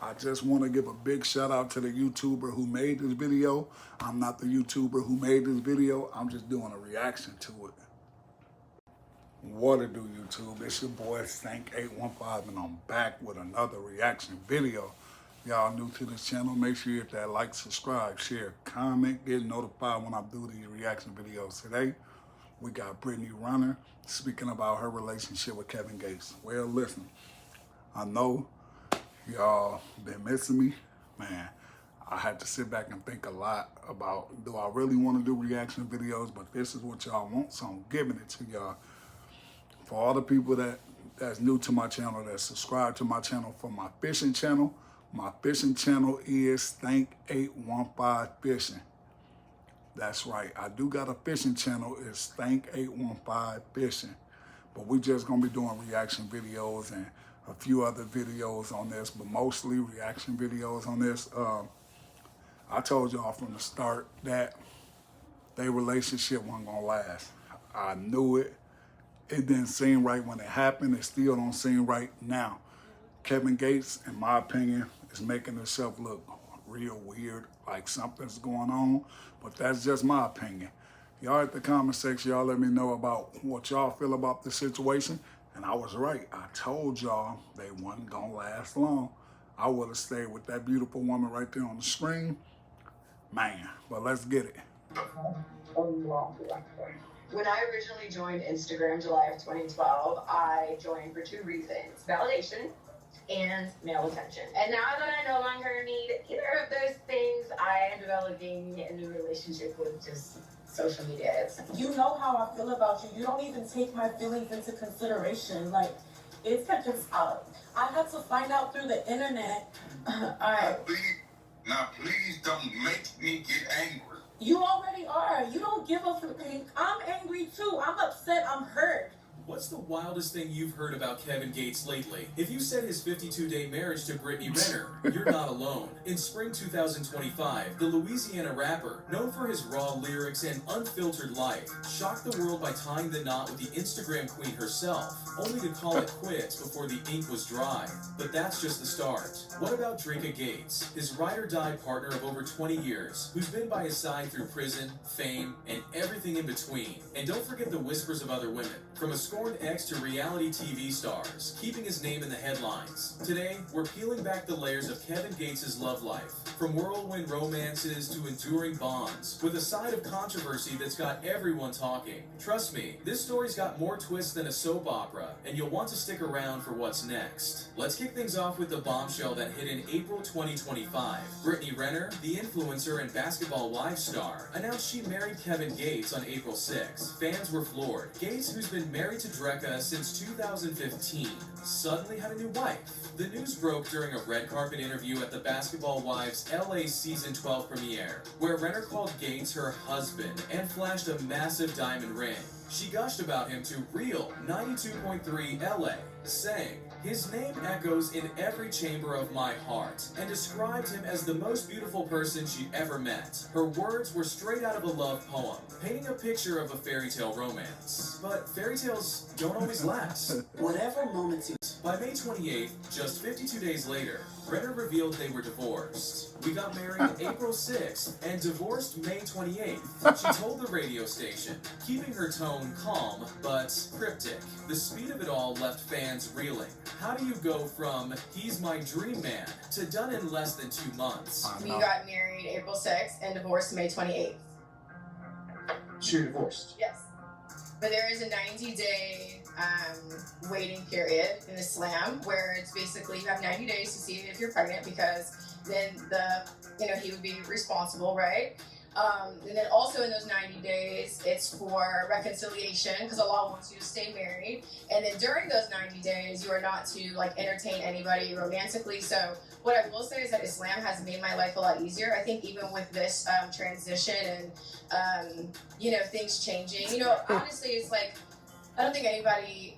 I just want to give a big shout out to the YouTuber who made this video. I'm not the YouTuber who made this video. I'm just doing a reaction to it. What it do, YouTube? It's your boy Stank815 and I'm back with another reaction video. Y'all new to this channel, make sure you hit that like, subscribe, share, comment, get notified when I do these reaction videos. Today, we got Brittany Renner speaking about her relationship with Kevin Gates. Well, listen, I know y'all been missing me. Man, I had to sit back and think a lot about, do I really want to do reaction videos? But this is what y'all want, so I'm giving it to y'all. For all the people that's new to my channel, that subscribe to my channel for my fishing channel is Stank815 Fishing. That's right, I do got a fishing channel, it's Stank815 Fishing. But we just gonna be doing reaction videos and a few other videos on this, but mostly reaction videos on this. I told y'all from the start that their relationship wasn't gonna last. I knew it. It didn't seem right when it happened. It still don't seem right now. Kevin Gates, in my opinion, is making himself look real weird, like something's going on, but that's just my opinion. Y'all at the comment section, y'all let me know about what y'all feel about the situation. And I was right. I told y'all they wasn't gonna last long. I would have stayed with that beautiful woman right there on the screen. Man, but let's get it. When I originally joined Instagram July of 2012, I joined for two reasons: validation and male attention. And now that I no longer need either of those things, I am developing a new relationship with just social media. You know how I feel about you. You don't even take my feelings into consideration. Like, it's just I had to find out through the internet. Please don't make me get angry. You already are. You don't give a thing. I'm angry too. I'm upset. I'm hurt. What's the wildest thing you've heard about Kevin Gates lately? If you said his 52-day marriage to Brittany Renner, you're not alone. In spring 2025, the Louisiana rapper, known for his raw lyrics and unfiltered life, shocked the world by tying the knot with the Instagram queen herself, only to call it quits before the ink was dry. But that's just the start. What about Dreka Gates, his ride-or-die partner of over 20 years, who's been by his side through prison, fame, and everything in between? And don't forget the whispers of other women, from a scorned ex to reality TV stars, keeping his name in the headlines. Today, we're peeling back the layers of Kevin Gates' love life, from whirlwind romances to enduring bonds, with a side of controversy that's got everyone talking. Trust me, this story's got more twists than a soap opera, and you'll want to stick around for what's next. Let's kick things off with the bombshell that hit in April 2025. Brittany Renner, the influencer and Basketball Wives star, announced she married Kevin Gates on April 6. Fans were floored. Gates, who's been married to Dreka since 2015, suddenly had a new wife. The news broke during a red carpet interview at the Basketball Wives LA Season 12 premiere, where Renner called Gates her husband and flashed a massive diamond ring. She gushed about him to Real 92.3 LA, saying, "His name echoes in every chamber of my heart," and described him as the most beautiful person she'd ever met. Her words were straight out of a love poem, painting a picture of a fairy tale romance. But fairy tales don't always last. Whatever moments you... By May 28th, just 52 days later, Renner revealed they were divorced. "We got married April 6th and divorced May 28th, she told the radio station, keeping her tone calm but cryptic. The speed of it all left fans reeling. How do you go from "he's my dream man" to done in less than 2 months? We got married April 6th and divorced May 28th. So you're divorced? Yes. But there is a 90-day waiting period in Islam where it's basically you have 90 days to see if you're pregnant, because then he would be responsible, right? And then also in those 90 days, it's for reconciliation, because Allah wants you to stay married. And then during those 90 days, you are not to entertain anybody romantically. So what I will say is that Islam has made my life a lot easier. I think even with this transition and things changing, honestly, it's like I don't think anybody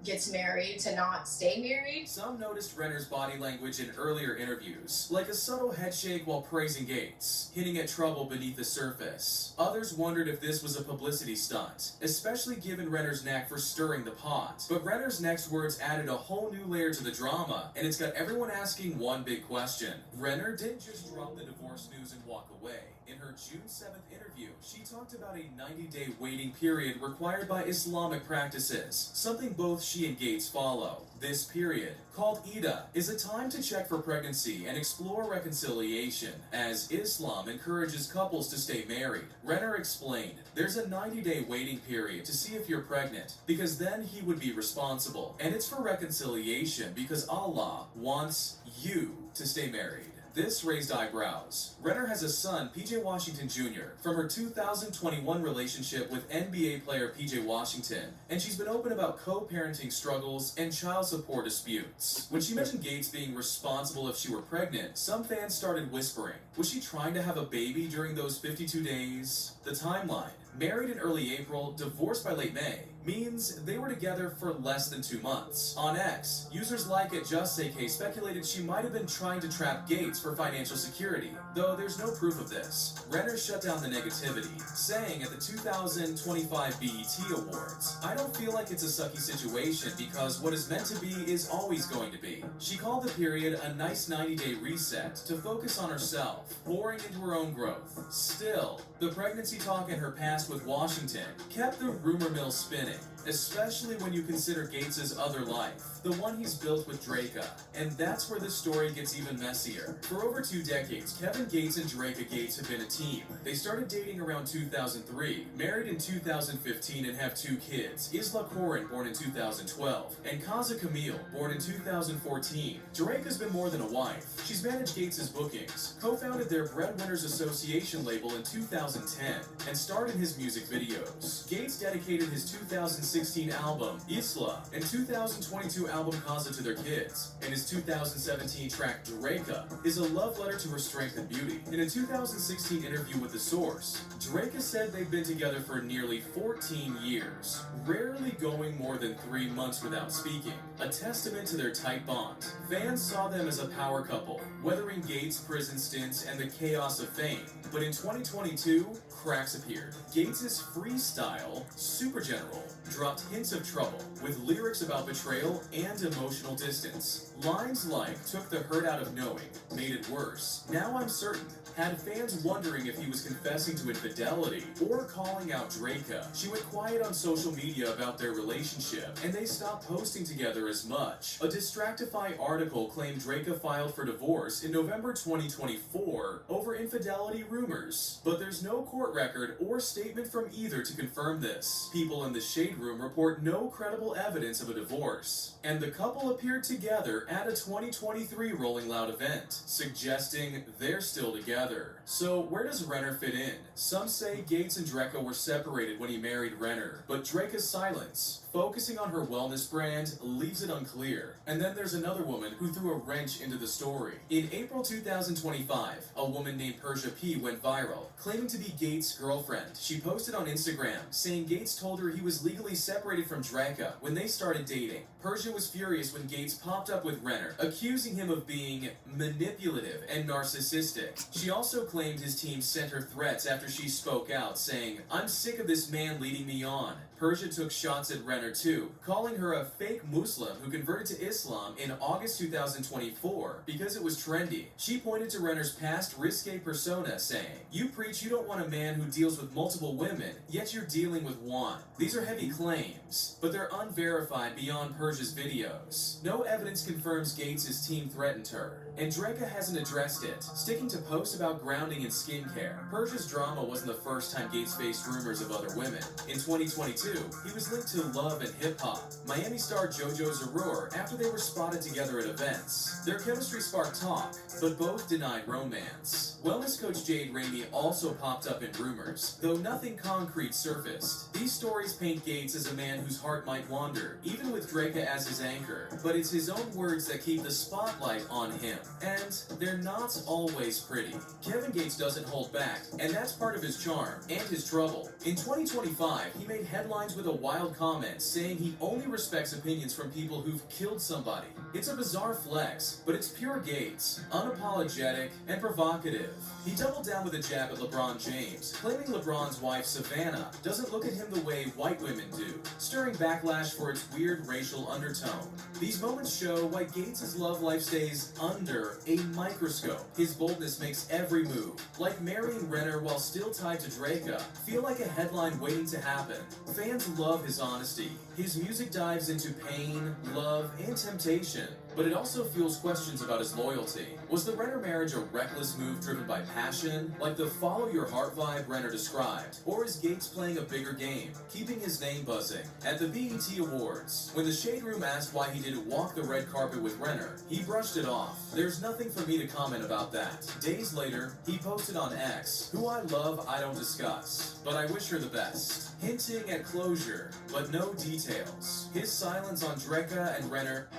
gets married to not stay married. Some noticed Renner's body language in earlier interviews, like a subtle headshake while praising Gates, hinting at trouble beneath the surface. Others wondered if this was a publicity stunt, especially given Renner's knack for stirring the pot. But Renner's next words added a whole new layer to the drama, and it's got everyone asking one big question. Renner didn't just drop the divorce news and walk away. In her June 7th interview, she talked about a 90-day waiting period required by Islamic practices, something both she and Gates follow. This period, called Ida, is a time to check for pregnancy and explore reconciliation, as Islam encourages couples to stay married. Renner explained, there's a 90-day waiting period to see if you're pregnant, because then he would be responsible. And it's for reconciliation because Allah wants you to stay married. This raised eyebrows. Renner has a son, PJ Washington Jr., from her 2021 relationship with NBA player PJ Washington, and she's been open about co-parenting struggles and child support disputes. When she mentioned Gates being responsible if she were pregnant, some fans started whispering, was she trying to have a baby during those 52 days? The timeline. Married in early April, divorced by late May, means they were together for less than 2 months. On X, users like at Just Say K speculated she might have been trying to trap Gates for financial security, though there's no proof of this. Renner shut down the negativity, saying at the 2025 BET Awards, I don't feel like it's a sucky situation because what is meant to be is always going to be. She called the period a nice 90-day reset to focus on herself, pouring into her own growth. Still, the pregnancy talk and her past with Washington kept the rumor mill spinning, especially when you consider Gates' other life, the one he's built with Dreka. And that's where this story gets even messier. For over 2 decades, Kevin Gates and Dreka Gates have been a team. They started dating around 2003, married in 2015 and have 2 kids, Isla Corin, born in 2012, and Kaza Camille, born in 2014. Dreka's been more than a wife. She's managed Gates' bookings, co-founded their Breadwinners Association label in 2010, and starred in his music videos. Gates dedicated his 2016 album, Isla, and 2022 album Kaza to their kids, and his 2017 track Dreka is a love letter to her strength and beauty. In a 2016 interview with The Source, Dreka said they've been together for nearly 14 years, rarely going more than 3 months without speaking, a testament to their tight bond. Fans saw them as a power couple, weathering Gates' prison stints and the chaos of fame. But in 2022, cracks appeared. Gates' freestyle, Super General, dropped hints of trouble, with lyrics about betrayal and emotional distance. Lines like, took the hurt out of knowing, made it worse, now I'm certain, had fans wondering if he was confessing to infidelity or calling out Dreka. She went quiet on social media about their relationship, and they stopped posting together as much. A Distractify article claimed Dreka filed for divorce in November 2024 over infidelity rumors, but there's no court record or statement from either to confirm this. People in the Shade Room report no credible evidence of a divorce, and the couple appeared together at a 2023 Rolling Loud event, suggesting they're still together. So where does Renner fit in? Some say Gates and Dreka were separated when he married Renner, but Dreka's silence, focusing on her wellness brand, leaves it unclear. And then there's another woman who threw a wrench into the story. In April 2025, a woman named Persia P went viral, claiming to be Gates' girlfriend. She posted on Instagram, saying Gates told her he was legally separated from Dreka when they started dating. Persia was furious when Gates popped up with Renner, accusing him of being manipulative and narcissistic. She also claimed his team sent her threats after she spoke out, saying, I'm sick of this man leading me on. Persia took shots at Renner too, calling her a fake Muslim who converted to Islam in August 2024 because it was trendy. She pointed to Renner's past risque persona, saying, you preach you don't want a man who deals with multiple women, yet you're dealing with one. These are heavy claims, but they're unverified beyond Persia's videos. No evidence confirms Gates' team threatened her, and Dreka hasn't addressed it, sticking to posts about grounding and skincare. Persia's drama wasn't the first time Gates faced rumors of other women. In 2022, he was linked to Love and Hip Hop, Miami star JoJo Zarur, after they were spotted together at events. Their chemistry sparked talk, but both denied romance. Wellness coach Jade Ramey also popped up in rumors, though nothing concrete surfaced. These stories paint Gates as a man whose heart might wander, even with Dreka as his anchor, but it's his own words that keep the spotlight on him. And they're not always pretty. Kevin Gates doesn't hold back, and that's part of his charm and his trouble. In 2025, he made headlines headlines with a wild comment saying he only respects opinions from people who've killed somebody. It's a bizarre flex, but it's pure Gates, unapologetic and provocative. He doubled down with a jab at LeBron James, claiming LeBron's wife Savannah doesn't look at him the way white women do, stirring backlash for its weird racial undertone. These moments show why Gates' love life stays under a microscope. His boldness makes every move, like marrying Renner while still tied to Dreka, feel like a headline waiting to happen. Fans love his honesty. His music dives into pain, love, and temptation, but it also fuels questions about his loyalty. Was the Renner marriage a reckless move driven by passion, like the follow your heart vibe Renner described? Or is Gates playing a bigger game, keeping his name buzzing? At the BET Awards, when the Shade Room asked why he didn't walk the red carpet with Renner, he brushed it off. There's nothing for me to comment about that. Days later, he posted on X, "Who I love, I don't discuss, but I wish her the best," hinting at closure, but no details. His silence on Dreka and Renner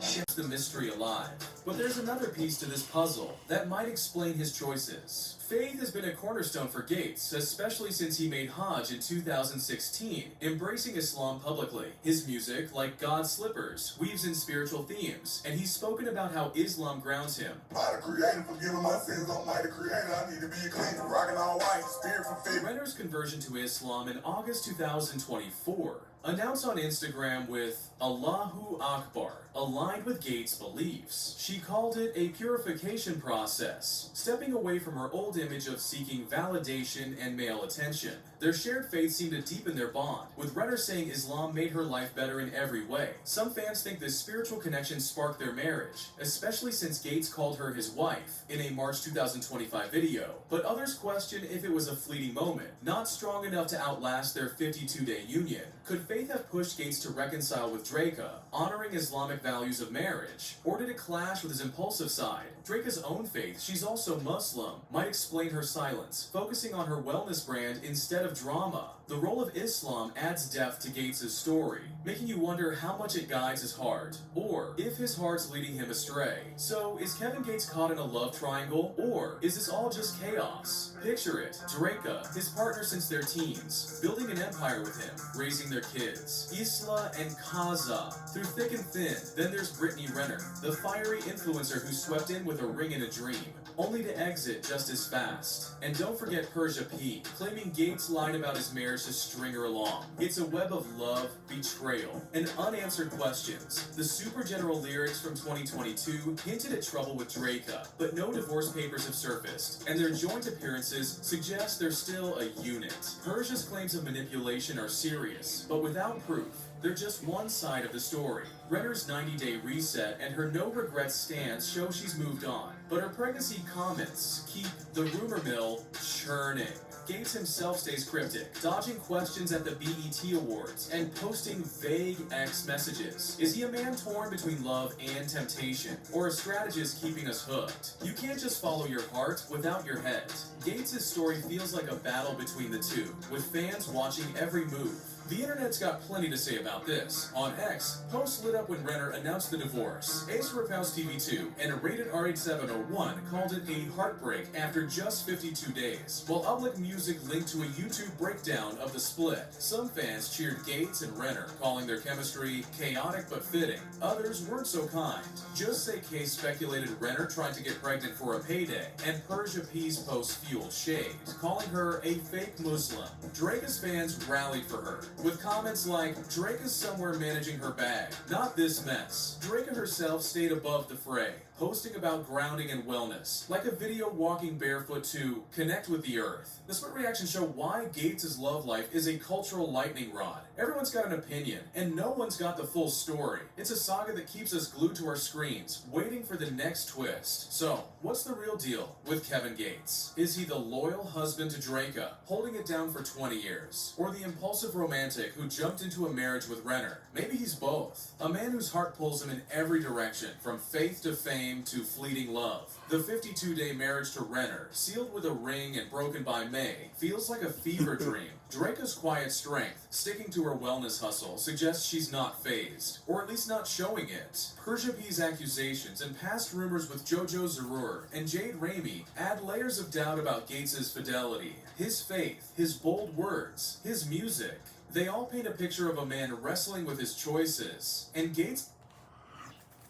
keeps the mystery alive. But there's another piece to this puzzle that might explain his choices. Faith has been a cornerstone for Gates, especially since he made Hajj in 2016, embracing Islam publicly. His music, like God's Slippers, weaves in spiritual themes, and he's spoken about how Islam grounds him. By the Creator, forgiving my sins, Almighty Creator, I need to be clean, rocking all white, spirit for faith. Renner's conversion to Islam in August 2024, announced on Instagram with Allahu Akbar, aligned with Gates' beliefs. She called it a purification process, stepping away from her old image of seeking validation and male attention. Their shared faith seemed to deepen their bond, with Renner saying Islam made her life better in every way. Some fans think this spiritual connection sparked their marriage, especially since Gates called her his wife in a March 2025 video. But others question if it was a fleeting moment, not strong enough to outlast their 52-day union. Could Faith have pushed Gates to reconcile with Dreka, honoring Islamic values of marriage? Or did it clash with his impulsive side? Dreka's own faith, she's also Muslim, might explain her silence, focusing on her wellness brand instead of drama. The role of Islam adds depth to Gates' story, making you wonder how much it guides his heart, or if his heart's leading him astray. So, is Kevin Gates caught in a love triangle, or is this all just chaos? Picture it, Dreka, his partner since their teens, building an empire with him, raising their kids, Isla and Kaza, through thick and thin. Then there's Brittany Renner, the fiery influencer who swept in with a ring and a dream, only to exit just as fast. And don't forget Persia P, claiming Gates lied about his marriage to string her along. It's a web of love, betrayal, and unanswered questions. The super general lyrics from 2022 hinted at trouble with Dreka, but no divorce papers have surfaced, and their joint appearances suggest they're still a unit. Persia's claims of manipulation are serious, but without proof. They're just one side of the story. Renner's 90-day reset and her no-regrets stance show she's moved on, but her pregnancy comments keep the rumor mill churning. Gates himself stays cryptic, dodging questions at the BET Awards and posting vague X messages. Is he a man torn between love and temptation, or a strategist keeping us hooked? You can't just follow your heart without your head. Gates' story feels like a battle between the two, with fans watching every move. The internet's got plenty to say about this. On X, posts lit up when Renner announced the divorce. Ace Rephouse TV2 and a rated RH701 called it a heartbreak after just 52 days, while Public Music linked to a YouTube breakdown of the split. Some fans cheered Gates and Renner, calling their chemistry chaotic but fitting. Others weren't so kind. Just Say Case speculated Renner tried to get pregnant for a payday, and Persia P's post fueled shade, calling her a fake Muslim. Dreka's fans rallied for her, with comments like, Dreka's somewhere managing her bag, not this mess. Dreka herself stayed above the fray, posting about grounding and wellness, like a video walking barefoot to connect with the earth. The split reactions show why Gates' love life is a cultural lightning rod. Everyone's got an opinion, and no one's got the full story. It's a saga that keeps us glued to our screens, waiting for the next twist. So, what's the real deal with Kevin Gates? Is he the loyal husband to Dreka, holding it down for 20 years? Or the impulsive romantic who jumped into a marriage with Renner? Maybe he's both. A man whose heart pulls him in every direction, from faith to fame to fleeting love. The 52-day marriage to Renner, sealed with a ring and broken by May, feels like a fever dream. Dreka's quiet strength, sticking to her wellness hustle, suggests she's not phased, or at least not showing it. Persia P's accusations and past rumors with JoJo Zarur and Jade Ramey add layers of doubt about Gates' fidelity, his faith, his bold words, his music. They all paint a picture of a man wrestling with his choices, and Gates...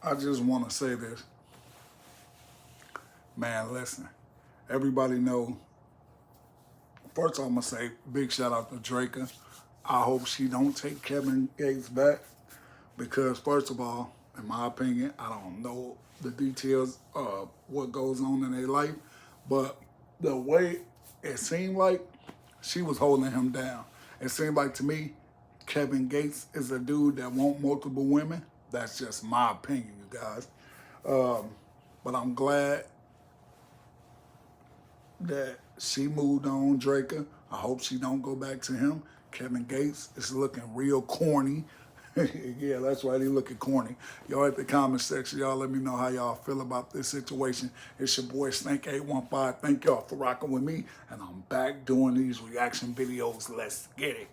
I just want to say this. Man, listen. Everybody know. First, I'm going to say big shout out to Dreka. I hope she don't take Kevin Gates back because, first of all, in my opinion, I don't know the details of what goes on in their life, but the way it seemed like she was holding him down. It seemed like to me, Kevin Gates is a dude that want multiple women. That's just my opinion, you guys. But I'm glad that she moved on, Dreka. I hope she don't go back to him. Kevin Gates is looking real corny. Yeah, that's right, he looking corny. Y'all at the comment section, y'all let me know how y'all feel about this situation. It's your boy Snake815. Thank y'all for rocking with me. And I'm back doing these reaction videos. Let's get it.